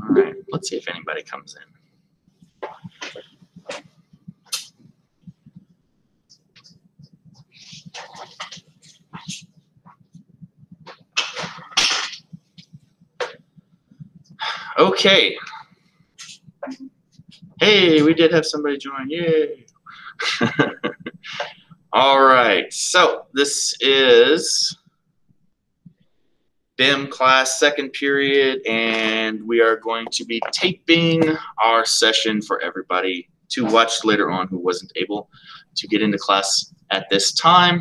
All right, let's see if anybody comes in. Okay. Hey, we did have somebody join. Yay. All right. So this is BIM class second period, and we are going to be taping our session for everybody to watch later on who wasn't able to get into class at this time.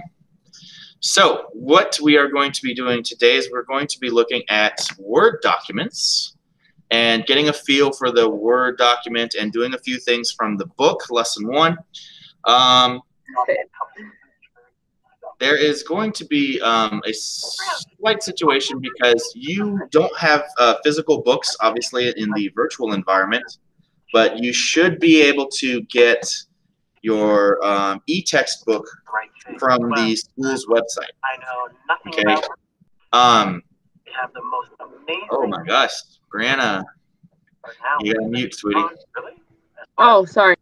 So what we are going to be doing today is we're going to be looking at Word documents and getting a feel for the Word document and doing a few things from the book, lesson 1. There is going to be a slight situation because you don't have physical books, obviously, in the virtual environment, but you should be able to get your e-textbook from the school's website. I know nothing Okay. about they have the most amazing. Oh my gosh, Brianna, you gotta mute, sweetie. Really? Oh, sorry.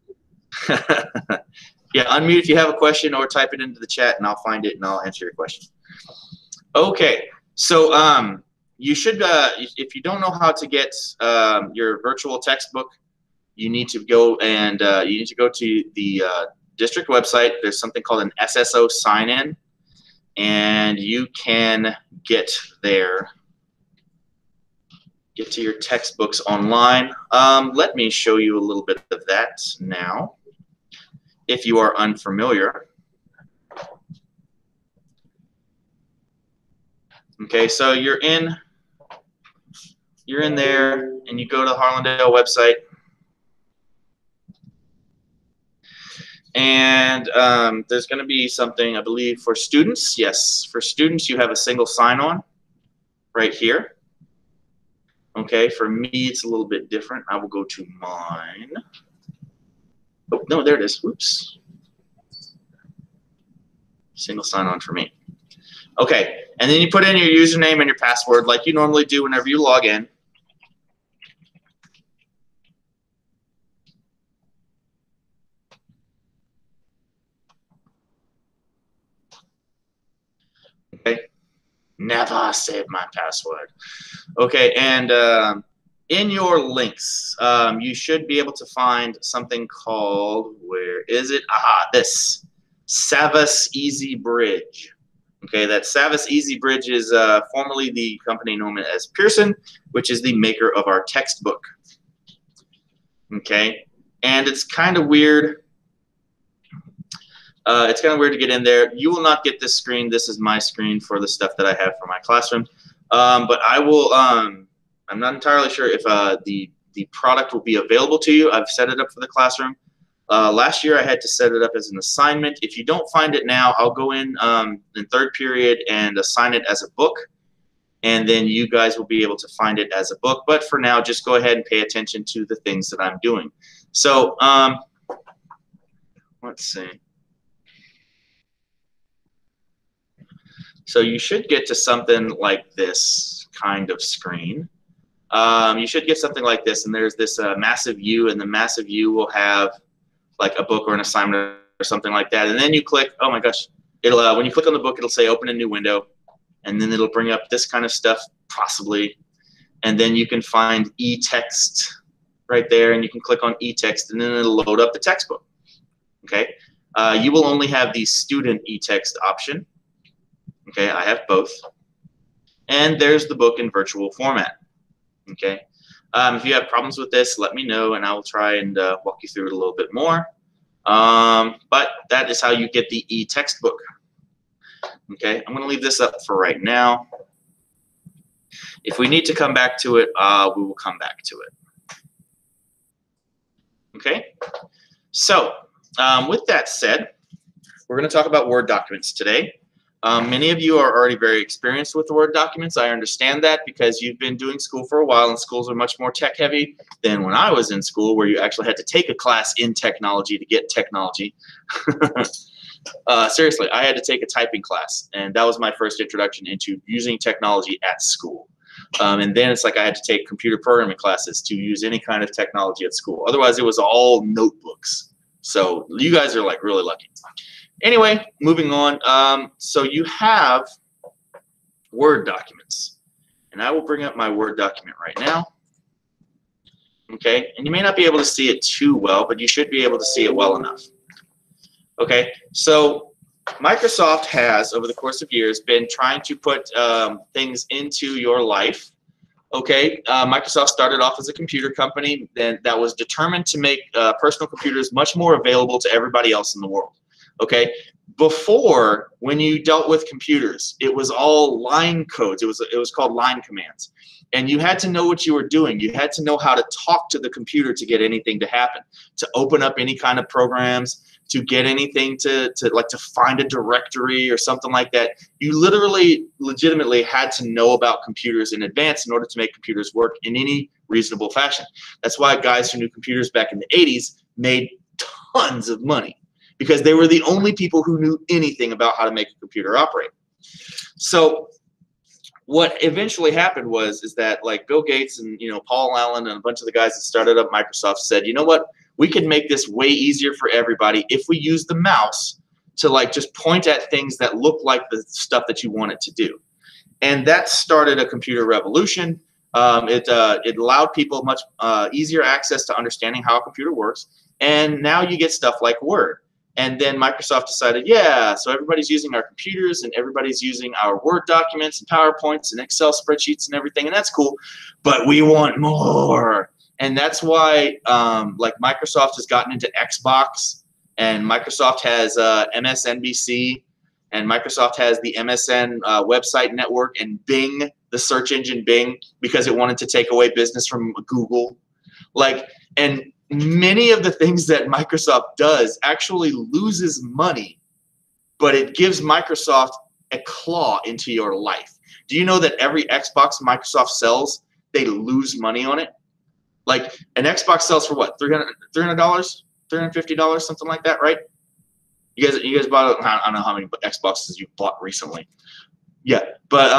Yeah, unmute if you have a question or type it into the chat and I'll find it and I'll answer your question. Okay, so you should, if you don't know how to get your virtual textbook, you need to go and to the district website. There's something called an SSO sign-in, and you can get there. Get to your textbooks online. Let me show you a little bit of that now, if you are unfamiliar. Okay, so you're in there, and you go to the Harlandale website, and there's going to be something, I believe, for students. Yes, for students, you have a single sign-on right here. Okay, for me, it's a little bit different. I will go to mine. Oh, no, there it is. Oops. Single sign-on for me. Okay, and then you put in your username and your password like you normally do whenever you log in. Okay, never save my password. Okay, and in your links, you should be able to find something called, where is it? Aha, this, Savas Easy Bridge. Okay, that Savas Easy Bridge is formerly the company known as Pearson, which is the maker of our textbook. Okay, and it's kind of weird. It's kind of weird to get in there. You will not get this screen. This is my screen for the stuff that I have for my classroom. But I will, I'm not entirely sure if the product will be available to you. I've set it up for the classroom. Last year I had to set it up as an assignment. If you don't find it now, I'll go in third period and assign it as a book. And then you guys will be able to find it as a book. But for now, just go ahead and pay attention to the things that I'm doing. So let's see. So you should get to something like this kind of screen. You should get something like this, and there's this massive U, and the massive U will have like a book or an assignment or something like that. And then you click, oh my gosh, it'll when you click on the book, it'll say open a new window, and then it'll bring up this kind of stuff possibly. And then you can find e-text right there, and you can click on e-text, and then it'll load up the textbook. Okay, you will only have the student e-text option. Okay, I have both. And there's the book in virtual format. Okay, if you have problems with this, let me know, and I will try and walk you through it a little bit more. But that is how you get the e-textbook. Okay, I'm going to leave this up for right now. If we need to come back to it, we will come back to it. Okay, so with that said, we're going to talk about Word documents today. Many of you are already very experienced with Word documents. I understand that because you've been doing school for a while, and schools are much more tech heavy than when I was in school, where you actually had to take a class in technology to get technology. Seriously, I had to take a typing class, and that was my first introduction into using technology at school. And then it's like I had to take computer programming classes to use any kind of technology at school. Otherwise, it was all notebooks. So you guys are like really lucky. Anyway, moving on. So you have Word documents. And I will bring up my Word document right now. Okay, and you may not be able to see it too well, but you should be able to see it well enough. Okay, so Microsoft has, over the course of years, been trying to put things into your life. Okay, Microsoft started off as a computer company that was determined to make personal computers much more available to everybody else in the world. Okay, before, when you dealt with computers, it was all line codes. It was called line commands. And you had to know what you were doing. You had to know how to talk to the computer to get anything to happen, to open up any kind of programs, to get anything to find a directory or something like that. You literally, legitimately had to know about computers in advance in order to make computers work in any reasonable fashion. That's why guys who knew computers back in the 80s made tons of money, because they were the only people who knew anything about how to make a computer operate. So what eventually happened is that like Bill Gates and Paul Allen and a bunch of the guys that started up Microsoft said, you know what, we can make this way easier for everybody if we use the mouse to like just point at things that look like the stuff that you want it to do. And that started a computer revolution. It allowed people much easier access to understanding how a computer works. And now you get stuff like Word. And then Microsoft decided, yeah, so everybody's using our computers and everybody's using our Word documents and PowerPoints and Excel spreadsheets and everything, and that's cool, but we want more. And that's why like Microsoft has gotten into Xbox, and Microsoft has MSNBC, and Microsoft has the MSN website network, and Bing, the search engine Bing, because it wanted to take away business from Google. And many of the things that Microsoft does actually loses money, but it gives Microsoft a claw into your life. Do you know that every Xbox Microsoft sells, they lose money on it? Like an Xbox sells for what, $300, $350, something like that, right? You guys bought it. I don't know how many Xboxes you bought recently. Yeah, but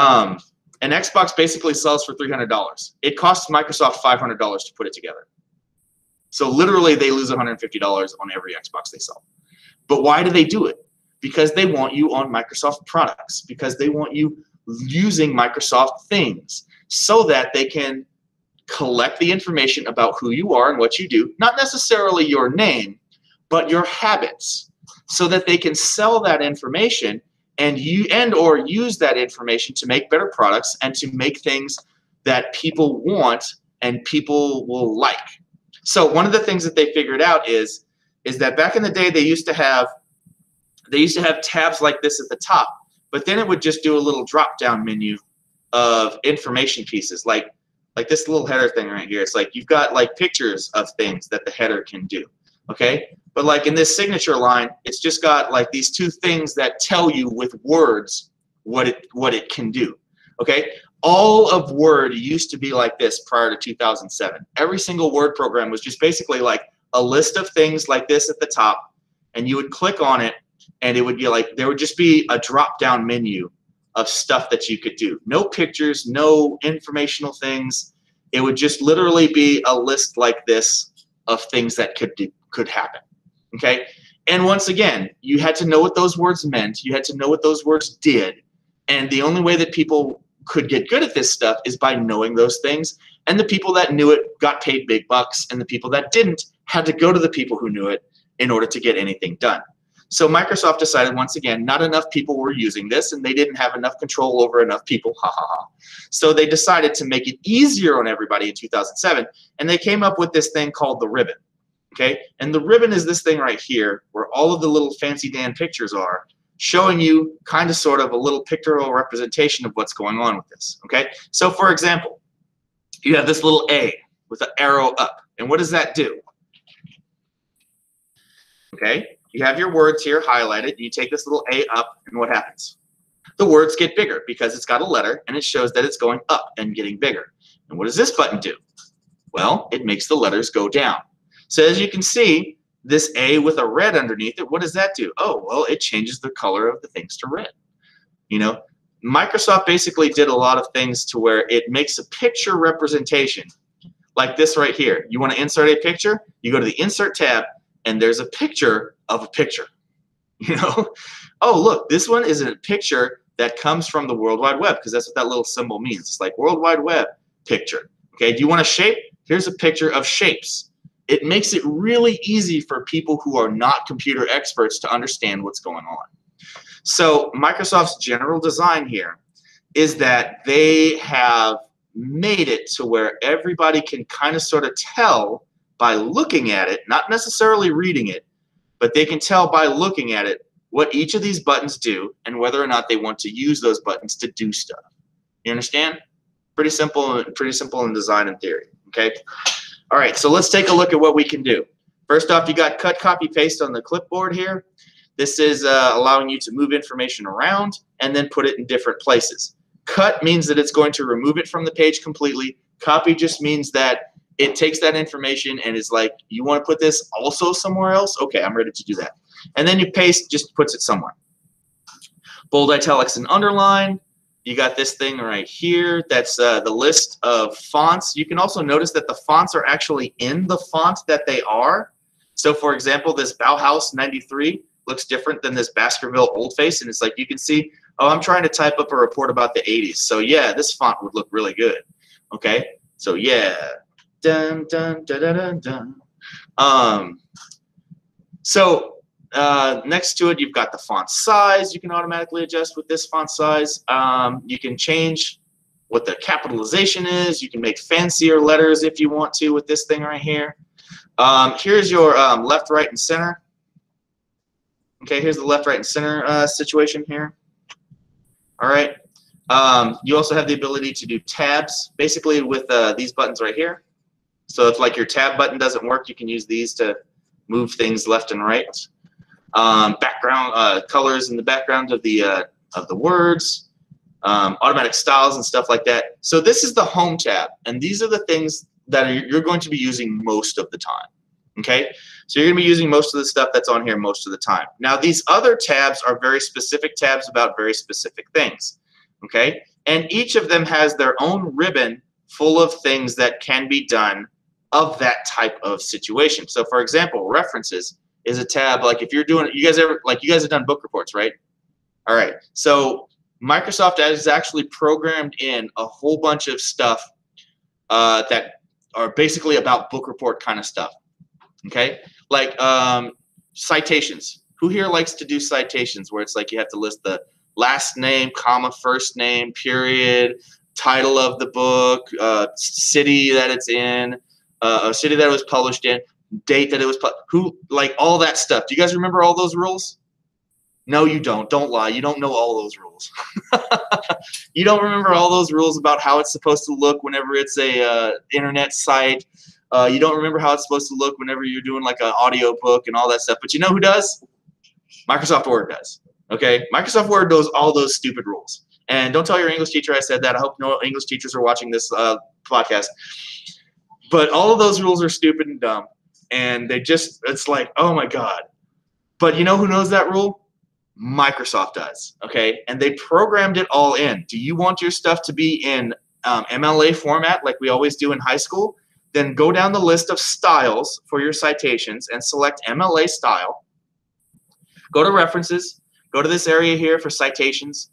an Xbox basically sells for $300. It costs Microsoft $500 to put it together. So literally they lose $150 on every Xbox they sell. But why do they do it? Because they want you on Microsoft products, because they want you using Microsoft things so that they can collect the information about who you are and what you do, not necessarily your name, but your habits, so that they can sell that information and or use that information to make better products and to make things that people want and people will like. So one of the things that they figured out is that back in the day they used to have tabs like this at the top, but then it would just do a little drop-down menu of information pieces, like this little header thing right here. It's like you've got like pictures of things that the header can do, okay? But like in this signature line, it's just got like these two things that tell you with words what it can do, okay? All of Word used to be like this prior to 2007. Every single Word program was just basically like a list of things like this at the top, and you would click on it, and it would be like, there would just be a drop-down menu of stuff that you could do. No pictures, no informational things. It would just literally be a list like this of things that could happen, okay? And once again, you had to know what those words meant. You had to know what those words did, and the only way that people could get good at this stuff is by knowing those things, and the people that knew it got paid big bucks, and the people that didn't had to go to the people who knew it in order to get anything done. So Microsoft decided, once again, not enough people were using this, and they didn't have enough control over enough people, ha ha ha. So they decided to make it easier on everybody in 2007, and they came up with this thing called the ribbon, okay? And the ribbon is this thing right here where all of the little fancy Dan pictures are, showing you kind of sort of a little pictorial representation of what's going on with this, okay? So for example, you have this little A with an arrow up, and what does that do? Okay, you have your words here highlighted, you take this little A up, and what happens? The words get bigger because it's got a letter, and it shows that it's going up and getting bigger. And what does this button do? Well, it makes the letters go down. So as you can see, this A with a red underneath it, what does that do? Oh, well, it changes the color of the things to red. You know, Microsoft basically did a lot of things to where it makes a picture representation like this right here. You want to insert a picture, you go to the Insert tab, and there's a picture of a picture. You know, oh, look, this one is a picture that comes from the World Wide Web, because that's what that little symbol means. It's like World Wide Web picture. Okay, do you want a shape? Here's a picture of shapes. It makes it really easy for people who are not computer experts to understand what's going on. So Microsoft's general design here is that they have made it to where everybody can kind of sort of tell by looking at it, not necessarily reading it, but they can tell by looking at it what each of these buttons do and whether or not they want to use those buttons to do stuff. You understand? Pretty simple in design and theory. Okay. All right. So let's take a look at what we can do. First off, you got cut, copy, paste on the clipboard here. This is allowing you to move information around and then put it in different places. Cut means that it's going to remove it from the page completely. Copy just means that it takes that information and is like, you want to put this also somewhere else? Okay, I'm ready to do that. And then you paste, just puts it somewhere. Bold, italics, and underline. You got this thing right here. That's the list of fonts. You can also notice that the fonts are actually in the font that they are. So for example, this Bauhaus 93 looks different than this Baskerville Oldface, and it's like you can see, oh, I'm trying to type up a report about the 80s. So yeah, this font would look really good. Okay, so yeah. Dun, dun, dun, dun, dun, dun. Next to it, you've got the font size. You can automatically adjust with this font size. You can change what the capitalization is. You can make fancier letters if you want to with this thing right here. Here's your left, right, and center. Okay, here's the left, right, and center situation here. All right. You also have the ability to do tabs, basically with these buttons right here. So if like your tab button doesn't work, you can use these to move things left and right. Background colors in the background of the words, automatic styles and stuff like that. So this is the Home tab, and these are the things that you're going to be using most of the time. Okay, so you're going to be using most of the stuff that's on here most of the time. Now these other tabs are very specific tabs about very specific things. Okay, and each of them has their own ribbon full of things that can be done of that type of situation. So for example, references is a tab. Like if you're doing, you guys have done book reports, right? All right. So Microsoft has actually programmed in a whole bunch of stuff that are basically about book report kind of stuff. Okay, like citations. Who here likes to do citations where it's like you have to list the last name, comma, first name, period, title of the book, city that it's in, a city that it was published in, date that it was like all that stuff. Do you guys remember all those rules? No, you don't. Don't lie. You don't know all those rules. You don't remember all those rules about how it's supposed to look whenever it's a internet site. You don't remember how it's supposed to look whenever you're doing like an audio book and all that stuff. But you know who does? Microsoft Word does. Okay, Microsoft Word knows all those stupid rules. And don't tell your English teacher I said that. I hope no English teachers are watching this podcast. But all of those rules are stupid and dumb. And they just, it's like, oh my God. But you know who knows that rule? Microsoft does. Okay, and they programmed it all in. Do you want your stuff to be in MLA format like we always do in high school? Then go down the list of styles for your citations and select MLA style. Go to references. Go to this area here for citations.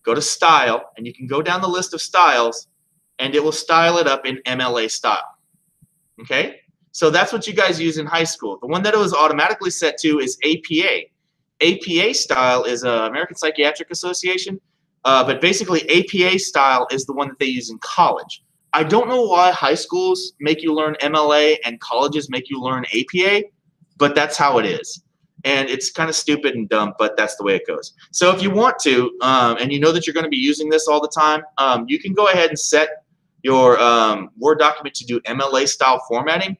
Go to style, and you can go down the list of styles, and it will style it up in MLA style. Okay? So that's what you guys use in high school. The one that it was automatically set to is APA. APA style is American Psychiatric Association, but basically APA style is the one that they use in college. I don't know why high schools make you learn MLA and colleges make you learn APA, but that's how it is. And it's kind of stupid and dumb, but that's the way it goes. So if you want to, and you know that you're going to be using this all the time, you can go ahead and set your Word document to do MLA style formatting.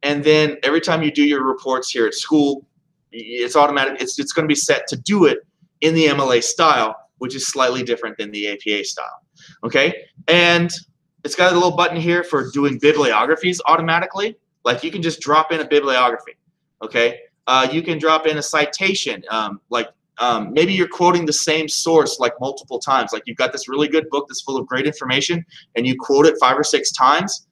And then every time you do your reports here at school, it's automatic. It's going to be set to do it in the MLA style, which is slightly different than the APA style. Okay? And it's got a little button here for doing bibliographies automatically. Like you can just drop in a bibliography. Okay? You can drop in a citation. Like Maybe you're quoting the same source like multiple times. Like you've got this really good book that's full of great information and you quote it 5 or 6 times.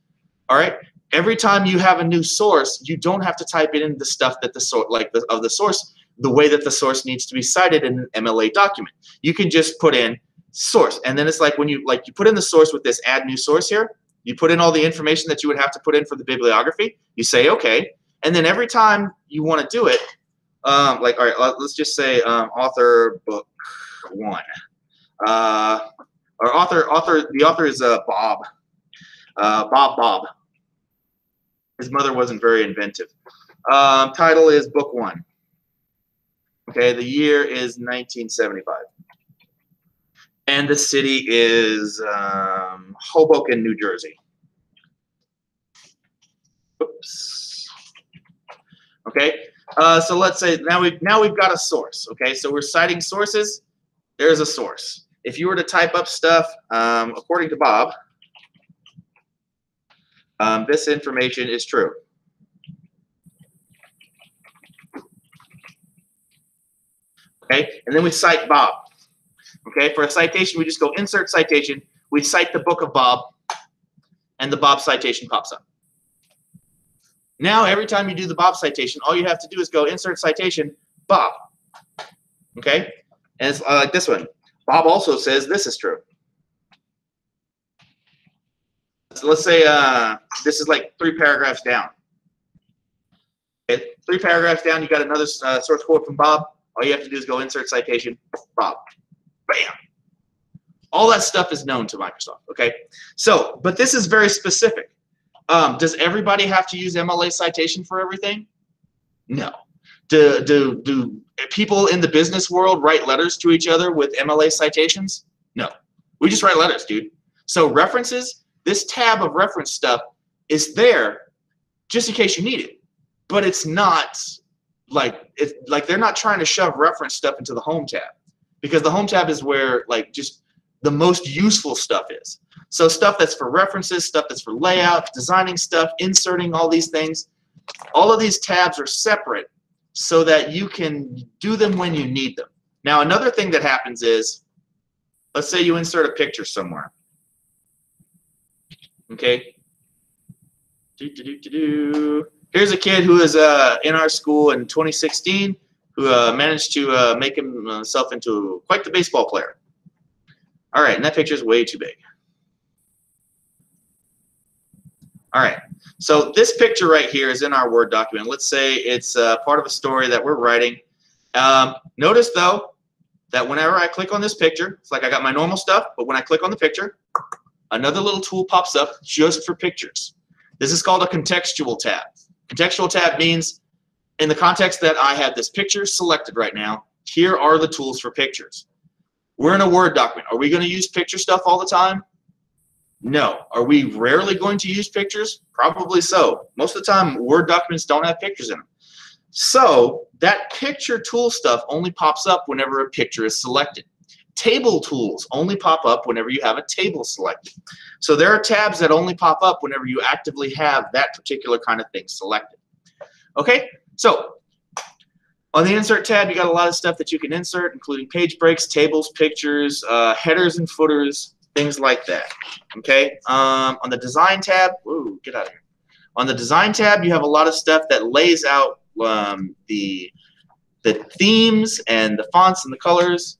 All right. Every time you have a new source, you don't have to type it in the stuff that the source, of the source, the way that the source needs to be cited in an MLA document. You can just put in source, and then it's like when you put in the source with this add new source here. You put in all the information that you would have to put in for the bibliography. You say okay, and then every time you want to do it, all right, let's just say author book 1, or the author is Bob. Bob. His mother wasn't very inventive. Title is book 1. Okay, the year is 1975. And the city is Hoboken, New Jersey. Oops. Okay, so let's say now we've got a source. Okay, so we're citing sources. There's a source. If you were to type up stuff, according to Bob, this information is true. Okay, and then we cite Bob. Okay, for a citation, we just go insert citation. We cite the book of Bob, and the Bob citation pops up. Now, every time you do the Bob citation, all you have to do is go insert citation, Bob. Okay, and it's like this one. Bob also says this is true. So let's say this is like 3 paragraphs down. Okay, 3 paragraphs down, you got another source quote from Bob. All you have to do is go insert citation, Bob. Bam. All that stuff is known to Microsoft. Okay, so but this is very specific. Does everybody have to use MLA citation for everything? No. Do people in the business world write letters to each other with MLA citations? No. We just write letters, dude. So references. This tab of reference stuff is there just in case you need it, but it's not like they're not trying to shove reference stuff into the home tab, because the home tab is where just the most useful stuff is. So stuff that's for references, stuff that's for layout, designing stuff, inserting all these things, all of these tabs are separate so that you can do them when you need them. Now another thing that happens is, let's say you insert a picture somewhere. Okay. Here's a kid who is in our school in 2016 who managed to make himself into quite the baseball player. All right, and that picture is way too big. All right, so this picture right here is in our Word document. Let's say it's part of a story that we're writing. Notice, though, that whenever I click on this picture, it's like I got my normal stuff, but when I click on the picture, another little tool pops up just for pictures. This is called a contextual tab. Contextual tab means in the context that I have this picture selected right now, here are the tools for pictures. We're in a Word document. Are we going to use picture stuff all the time? No. Are we rarely going to use pictures? Probably so. Most of the time, Word documents don't have pictures in them. So that picture tool stuff only pops up whenever a picture is selected. Table tools only pop up whenever you have a table selected. So there are tabs that only pop up whenever you actively have that particular kind of thing selected. Okay, so on the Insert tab, you got a lot of stuff that you can insert, including page breaks, tables, pictures, headers and footers, things like that. Okay, on the Design tab, whoa, get out of here. On the Design tab, you have a lot of stuff that lays out the themes and the fonts and the colors.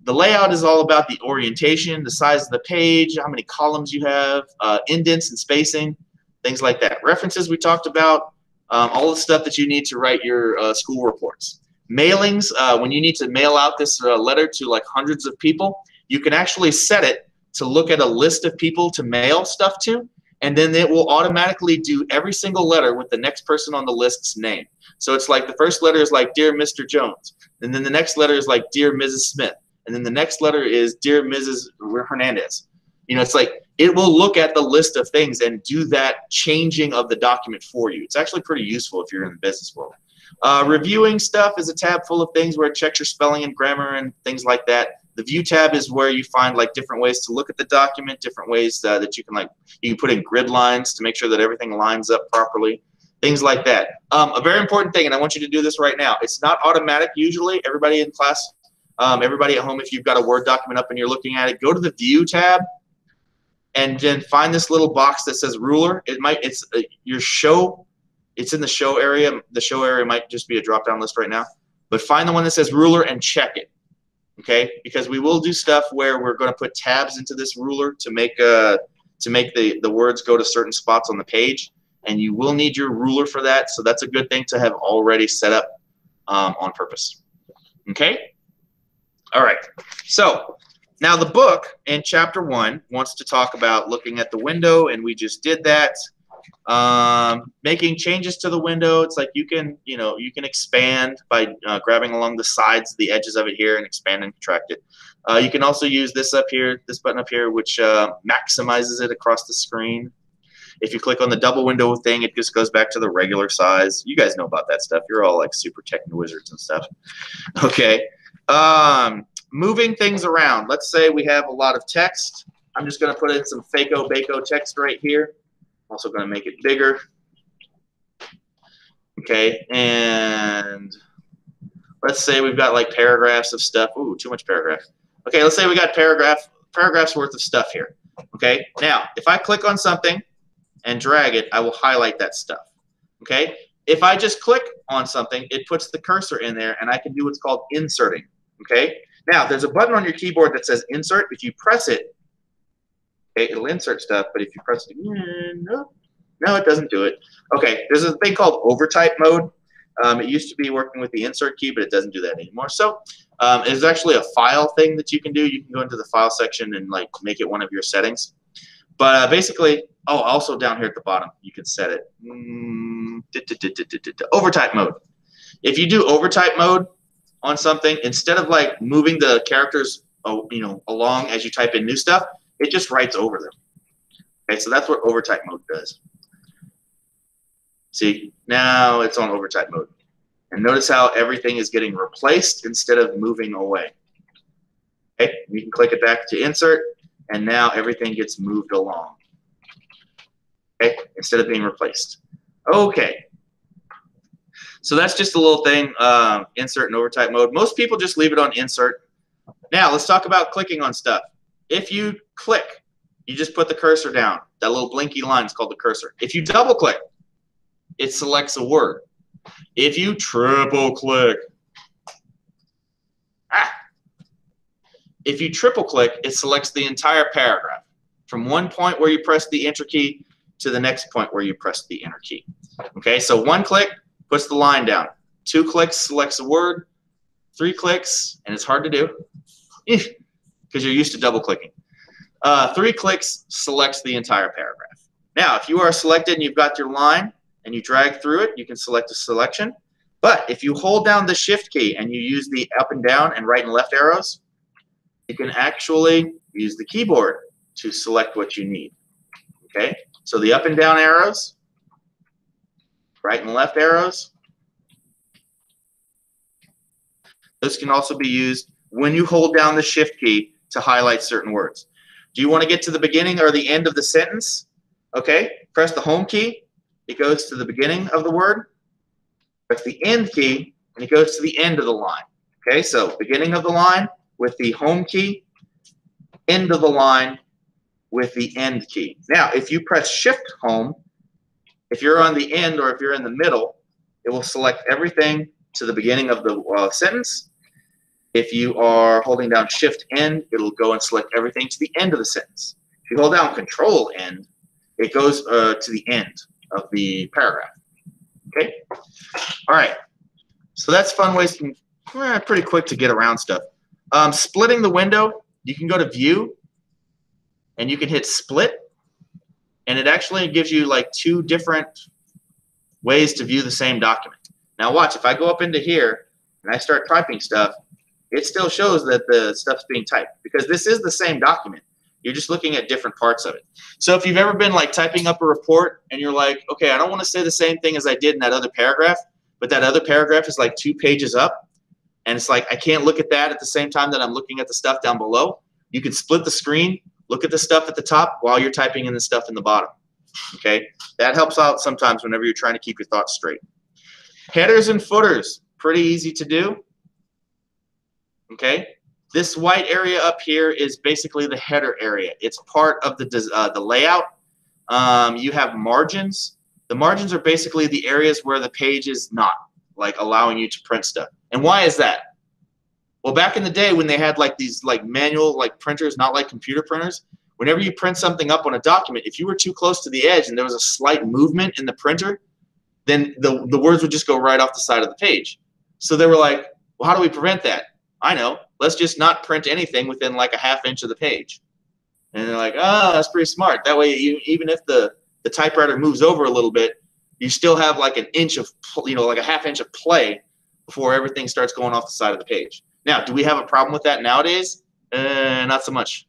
The layout is all about the orientation, the size of the page, how many columns you have, indents and spacing, things like that. References we talked about, all the stuff that you need to write your school reports. Mailings, when you need to mail out this letter to like hundreds of people, you can actually set it to look at a list of people to mail stuff to, and then it will automatically do every single letter with the next person on the list's name. So it's like the first letter is like Dear Mr. Jones, and then the next letter is like Dear Mrs. Smith. And then the next letter is Dear Mrs. Hernandez. You know, it's like it will look at the list of things and do that changing of the document for you. It's actually pretty useful if you're in the business world. Reviewing stuff is a tab full of things where it checks your spelling and grammar and things like that. The View tab is where you find like different ways to look at the document, different ways that you can put in grid lines to make sure that everything lines up properly. Things like that. A very important thing, and I want you to do this right now. It's not automatic usually. Everybody in class Everybody at home, if you've got a Word document up and you're looking at it, go to the View tab and then find this little box that says Ruler. It's in the Show area. The Show area might just be a drop-down list right now. But find the one that says Ruler and check it, okay? Because we will do stuff where we're going to put tabs into this ruler to make the words go to certain spots on the page, and you will need your ruler for that. So that's a good thing to have already set up on purpose. Okay? All right. So now the book in chapter 1 wants to talk about looking at the window, and we just did that. Making changes to the window. It's like you can expand by grabbing along the sides, the edges of it here, and expand and contract it. You can also use this up here, this button up here, which maximizes it across the screen. If you click on the double window thing, it just goes back to the regular size. You guys know about that stuff. You're all like super techno wizards and stuff. Okay. Moving things around. Let's say we have a lot of text. I'm just going to put in some Fako Bako text right here. Also going to make it bigger. Okay, and let's say we've got like paragraphs of stuff. Ooh, too much paragraph. Okay, let's say we got paragraphs worth of stuff here. Okay, now if I click on something and drag it, I will highlight that stuff. Okay, if I just click on something, it puts the cursor in there, and I can do what's called inserting. Okay, now there's a button on your keyboard that says insert. If you press it, okay, it'll insert stuff, but if you press it again, no, it doesn't do it. Okay, there's a thing called overtype mode. It used to be working with the insert key, but it doesn't do that anymore. So it's actually a file thing that you can do. You can go into the file section and like make it one of your settings. But basically, also down here at the bottom, you can set it. Overtype mode. If you do overtype mode on something, instead of like moving the characters along as you type in new stuff, it just writes over them. Okay, so that's what overtype mode does. See, now it's on overtype mode. And notice how everything is getting replaced instead of moving away. Okay, you can click it back to insert, and now everything gets moved along. Okay, instead of being replaced. Okay. So that's just a little thing, insert and overtype mode. Most people just leave it on insert. Now let's talk about clicking on stuff. If you click, you just put the cursor down. That little blinky line is called the cursor. If you double click, it selects a word. If you triple click, if you triple click, it selects the entire paragraph from one point where you press the enter key to the next point where you press the enter key. Okay, so one click puts the line down. 2 clicks selects a word. 3 clicks, and it's hard to do because you're used to double clicking. 3 clicks selects the entire paragraph. Now, if you are selected and you've got your line and you drag through it, you can select a selection. But if you hold down the shift key and you use the up and down and right and left arrows, you can actually use the keyboard to select what you need. Okay, so the up and down arrows, right and left arrows, those can also be used when you hold down the shift key to highlight certain words. Do you want to get to the beginning or the end of the sentence? Okay, press the home key. It goes to the beginning of the word. Press the end key, and it goes to the end of the line. Okay, so beginning of the line with the home key, end of the line with the end key. Now, if you press shift home, if you're on the end or if you're in the middle, it will select everything to the beginning of the sentence. If you are holding down shift end, it'll go and select everything to the end of the sentence. If you hold down control end, it goes to the end of the paragraph. Okay? All right. So that's fun ways to, pretty quick to get around stuff. Splitting the window, you can go to view and you can hit split, and it actually gives you like 2 different ways to view the same document. Now watch, if I go up into here and I start typing stuff, it still shows that the stuff's being typed because this is the same document. You're just looking at different parts of it. So if you've ever been like typing up a report and you're like, okay, I don't want to say the same thing as I did in that other paragraph, but that other paragraph is like 2 pages up, and it's like I can't look at that at the same time that I'm looking at the stuff down below. You can split the screen, look at the stuff at the top while you're typing in the stuff in the bottom. Okay, that helps out sometimes whenever you're trying to keep your thoughts straight. Headers and footers, pretty easy to do. Okay, this white area up here is basically the header area. It's part of the layout. You have margins. The margins are basically the areas where the page is not like allowing you to print stuff. And why is that? Well, back in the day when they had like these like manual like printers, not like computer printers, whenever you print something up on a document, if you were too close to the edge and there was a slight movement in the printer, then the words would just go right off the side of the page. So they were like, well, how do we prevent that? I know. Let's just not print anything within like a ½ inch of the page. And they're like, oh, that's pretty smart. That way, even if the typewriter moves over a little bit, you still have like an inch of, like a ½ inch of play before everything starts going off the side of the page. Now, do we have a problem with that nowadays? Not so much,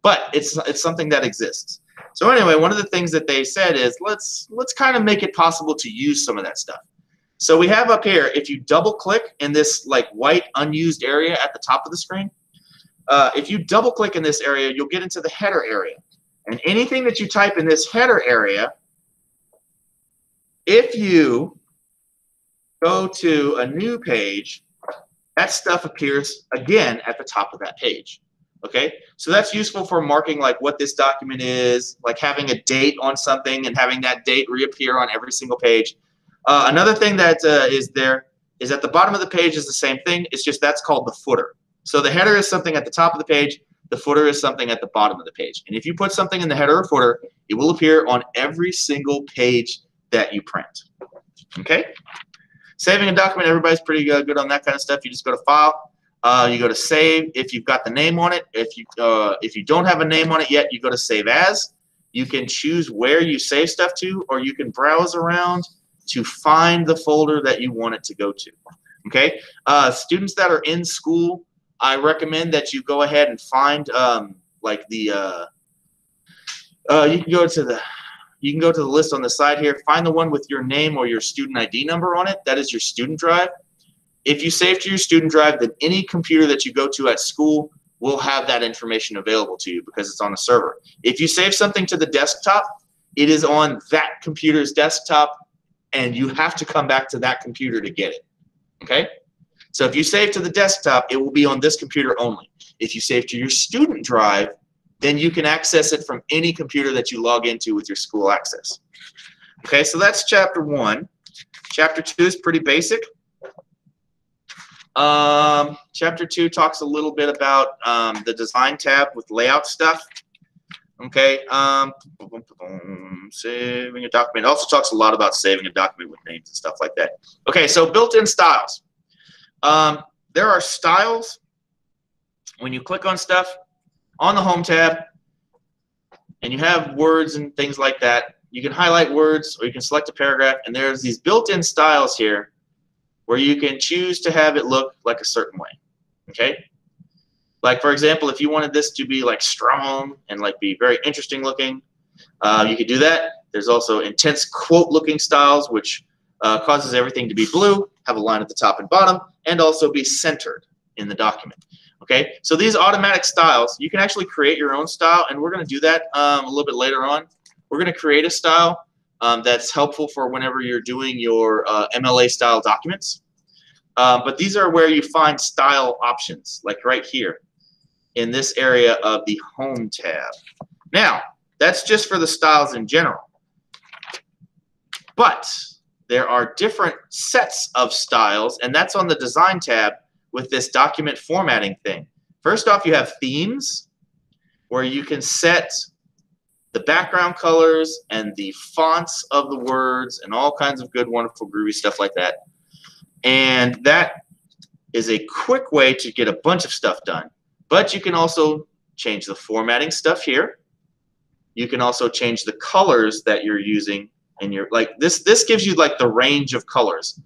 But it's something that exists. So anyway, one of the things that they said is let's kind of make it possible to use some of that stuff. So we have up here, if you double click in this like white unused area at the top of the screen, if you double click in this area, you'll get into the header area. And anything that you type in this header area, if you go to a new page, that stuff appears again at the top of that page. Okay, so that's useful for marking like what this document is, like having a date on something and having that date reappear on every single page. Another thing that is there is at the bottom of the page is the same thing. It's just that's called the footer. So the header is something at the top of the page. The footer is something at the bottom of the page. And if you put something in the header or footer, it will appear on every single page that you print. Okay? Saving a document, everybody's pretty good on that kind of stuff. You just go to File. You go to Save if you've got the name on it. If you don't have a name on it yet, you go to Save As. You can choose where you save stuff to, or you can browse around to find the folder that you want it to go to. Okay? Students that are in school, I recommend that you go ahead and find like the you can go to the list on the side here. Find the one with your name or your student ID number on it. That is your student drive. If you save to your student drive, then any computer that you go to at school will have that information available to you because it's on a server. If you save something to the desktop, it is on that computer's desktop, and you have to come back to that computer to get it. Okay? So if you save to the desktop, it will be on this computer only. If you save to your student drive, then you can access it from any computer that you log into with your school access. Okay, so that's chapter 1. Chapter 2 is pretty basic. Chapter 2 talks a little bit about the design tab with layout stuff. Okay, saving a document. It also talks a lot about saving a document with names and stuff like that. Okay, so built-in styles. There are styles when you click on stuff on the Home tab, and you have words and things like that. You can highlight words, or you can select a paragraph, and there's these built-in styles here where you can choose to have it look like a certain way. Okay? Like, for example, if you wanted this to be like strong and like be very interesting looking, you could do that. There's also intense quote looking styles, which causes everything to be blue, have a line at the top and bottom, and also be centered in the document. Okay, so these automatic styles, you can actually create your own style, and we're going to do that a little bit later on. We're going to create a style that's helpful for whenever you're doing your MLA style documents. But these are where you find style options, like right here in this area of the Home tab. Now, that's just for the styles in general. But there are different sets of styles, and that's on the Design tab with this document formatting thing. First off, you have themes, where you can set the background colors and the fonts of the words and all kinds of good, wonderful, groovy stuff like that. And that is a quick way to get a bunch of stuff done. But you can also change the formatting stuff here. You can also change the colors that you're using, and your like this gives you like the range of colors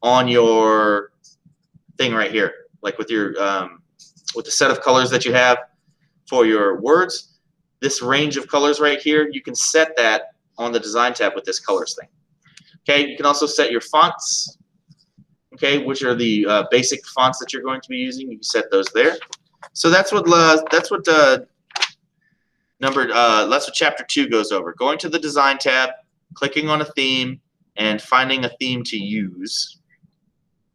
on your thing right here, like with your with the set of colors that you have for your words. This range of colors right here, you can set that on the Design tab with this colors thing. Okay, you can also set your fonts. Okay, which are the basic fonts that you're going to be using. You can set those there. So that's what chapter 2 goes over. Going to the Design tab, clicking on a theme, and finding a theme to use.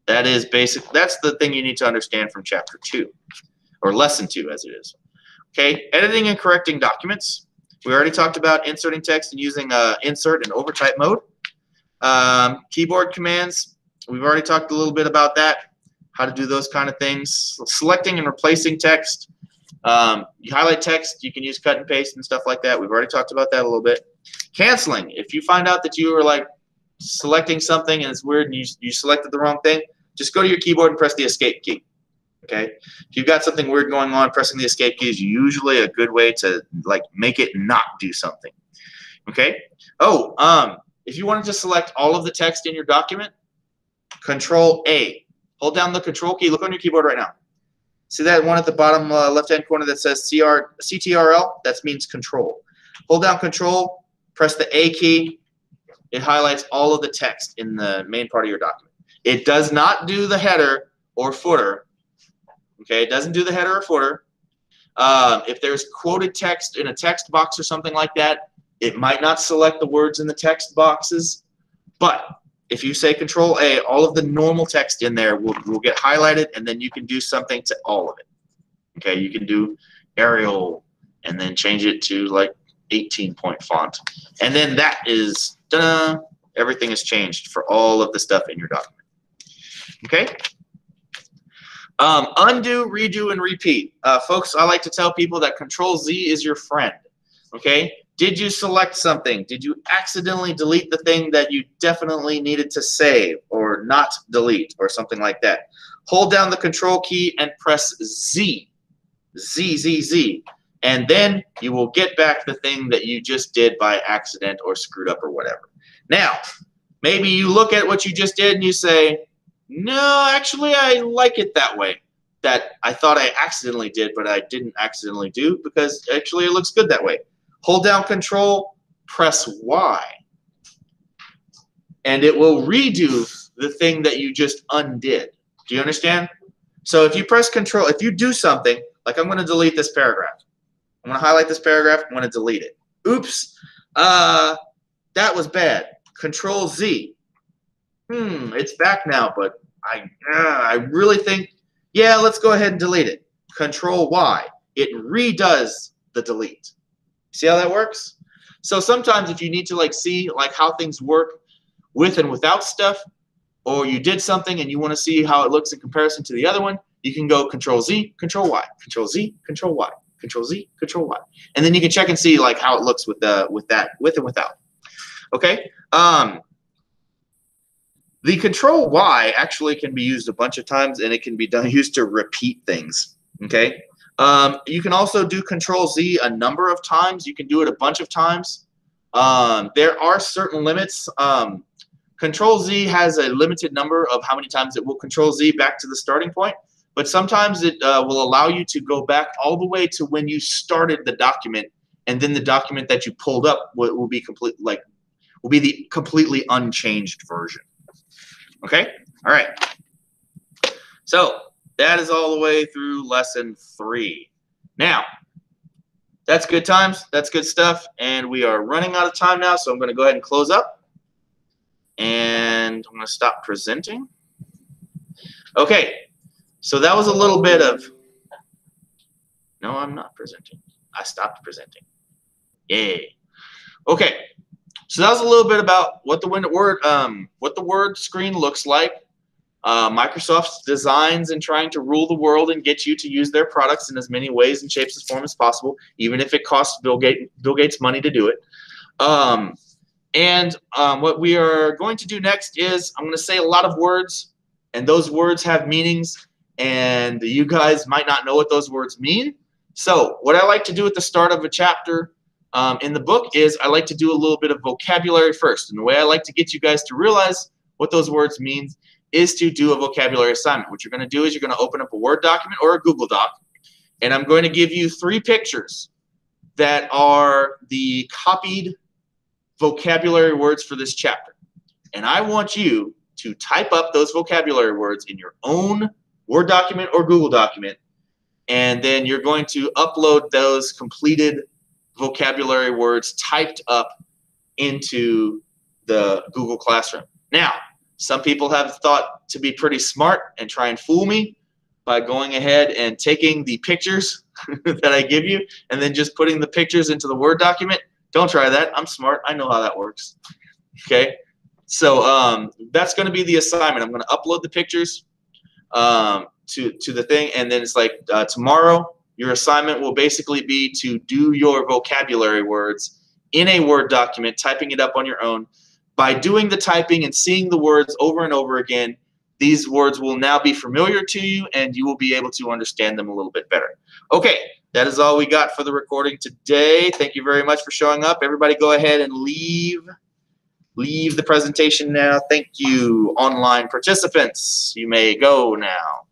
That is basic. That's the thing you need to understand from chapter 2, or lesson 2 as it is. Okay, editing and correcting documents. We already talked about inserting text and using insert and overtype mode. Keyboard commands. We've already talked a little bit about that, how to do those kind of things. Selecting and replacing text. You highlight text, you can use cut and paste and stuff like that. We've already talked about that a little bit. Canceling. If you find out that you were like selecting something and it's weird and you selected the wrong thing, just go to your keyboard and press the escape key. Okay? If you've got something weird going on, pressing the escape key is usually a good way to like make it not do something. Okay? Oh, if you wanted to select all of the text in your document, Control A. Hold down the Control key. Look on your keyboard right now. See that one at the bottom left-hand corner that says CTRL? That means control. Hold down control, press the A key. It highlights all of the text in the main part of your document. It does not do the header or footer. Okay, it doesn't do the header or footer. If there's quoted text in a text box or something like that, it might not select the words in the text boxes. But if you say Control A, all of the normal text in there will get highlighted, and then you can do something to all of it. Okay, you can do Arial and then change it to like 18-point font. And then that is, ta-da, everything is changed for all of the stuff in your document. Okay? Undo, redo, and repeat. Folks, I like to tell people that Control Z is your friend. Okay? Did you select something? Did you accidentally delete the thing that you definitely needed to save or not delete or something like that? Hold down the Control key and press Z. Z, Z, Z. And then you will get back the thing that you just did by accident or screwed up or whatever. Now, maybe you look at what you just did and you say, no, actually, I like it that way. That I thought I accidentally did, but I didn't accidentally do because actually it looks good that way. Hold down Control, press Y, and it will redo the thing that you just undid. Do you understand? So if you press Control, if you do something, like I'm going to delete this paragraph. I'm going to highlight this paragraph. I'm going to delete it. Oops, that was bad. Control Z. It's back now, but I really think, yeah, let's go ahead and delete it. Control Y. It redoes the delete. See how that works? So sometimes if you need to like see like how things work with and without stuff, or you did something and you want to see how it looks in comparison to the other one, you can go Control Z, Control Y, Control Z, Control Y, Control Z, Control Y, and then you can check and see like how it looks with and without. Okay. The Control Y actually can be used a bunch of times, and it can be used to repeat things. Okay. You can also do Control Z a number of times. You can do it a bunch of times. There are certain limits. Control Z has a limited number of how many times it will Control Z back to the starting point, but sometimes it will allow you to go back all the way to when you started the document, and then the document that you pulled up will be the completely unchanged version. Okay? All right. So that is all the way through lesson 3. Now, that's good times. That's good stuff. And we are running out of time now, so I'm going to go ahead and close up. And I'm going to stop presenting. Okay. So that was a little bit of... No, I'm not presenting. I stopped presenting. Yay. Okay. So that was a little bit about what the Word screen looks like. Microsoft's designs and trying to rule the world and get you to use their products in as many ways and shapes and forms as possible, even if it costs Bill Gates money to do it. What we are going to do next is I'm going to say a lot of words, and those words have meanings, and you guys might not know what those words mean. So what I like to do at the start of a chapter in the book is I like to do a little bit of vocabulary first. And the way I like to get you guys to realize what those words mean is to do a vocabulary assignment. What you're going to do is you're going to open up a Word document or a Google Doc, and I'm going to give you 3 pictures that are the copied vocabulary words for this chapter. And I want you to type up those vocabulary words in your own Word document or Google document, and then you're going to upload those completed vocabulary words typed up into the Google Classroom. Now, Some people have thought to be pretty smart and try and fool me by going ahead and taking the pictures that I give you and then just putting the pictures into the Word document. Don't try that. I'm smart. I know how that works. Okay, so that's going to be the assignment. I'm going to upload the pictures to the thing, and then it's like tomorrow your assignment will basically be to do your vocabulary words in a Word document, typing it up on your own. By doing the typing and seeing the words over and over again, these words will now be familiar to you, and you will be able to understand them a little bit better. Okay, that is all we got for the recording today. Thank you very much for showing up. Everybody go ahead and leave the presentation now. Thank you, online participants. You may go now.